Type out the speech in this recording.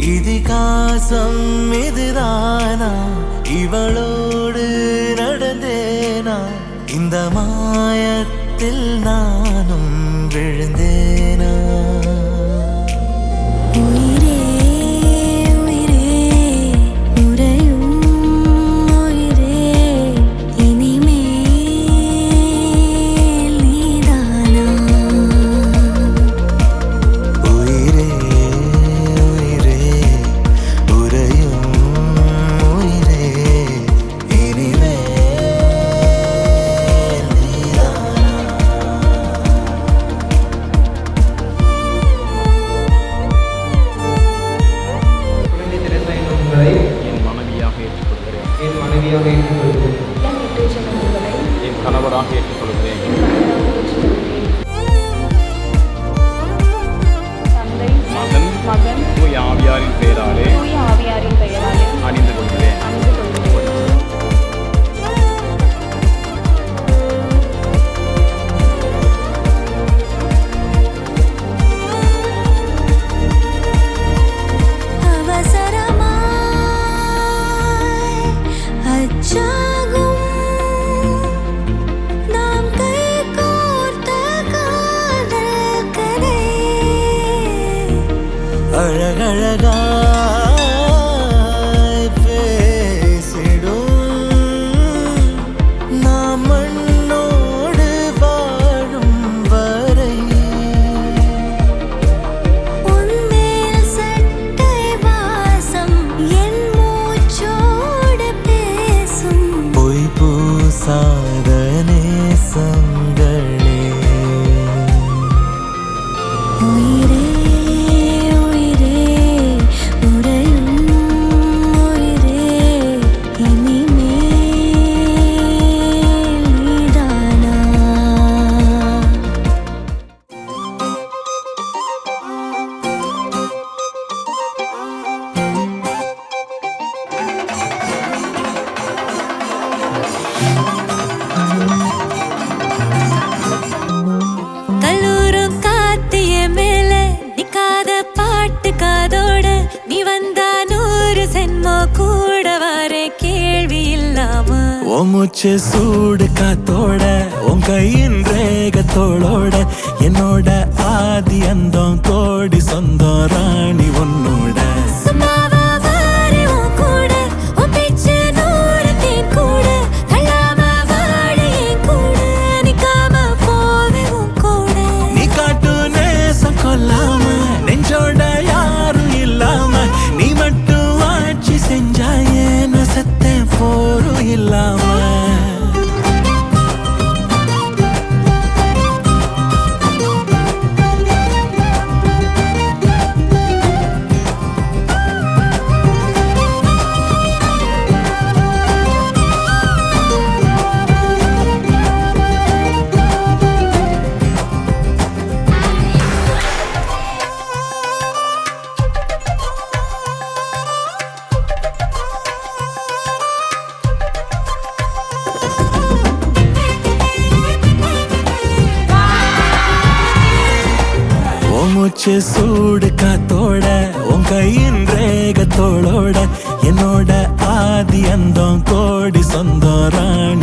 இதிகாசம் இதுதானா இவளோடு நடந்தேனா இந்த மாயத்தில் நானும் விழுந்தேனா என் கணவராக ஏற்றுக்கொள்கிறேன். தந்தை, மகன், மகன், தூய ஆவியாரின் பெயராலே அணிந்து கொள்கிறேன். அழகழகாய் பேசிடும் நாம் மண்ணோடு வாழும் வரை உன்மேல் சட்டை வாசம் என் மூச்சோடு பேசும் பொய் பூசாத நேசங்களே உயிரே மூச்சு சூடு காத்தோட உன் கையின் ரேகத்தோளோட என்னோட ஆதி அந்தம் கோடி சொந்தம் ராணி உன்னோட நீ காட்டு நேசம் கொல்லாம நெஞ்சோட யாரும் இல்லாம நீ மட்டும் ஆட்சி செஞ்சாயே நசத்தே போரும் இல்லாம மூச்சு சூடு காத்தோட உன் கையின் ரேகத்தோளோட என்னோட ஆதி அந்தம் கோடி சொந்தம் ராணி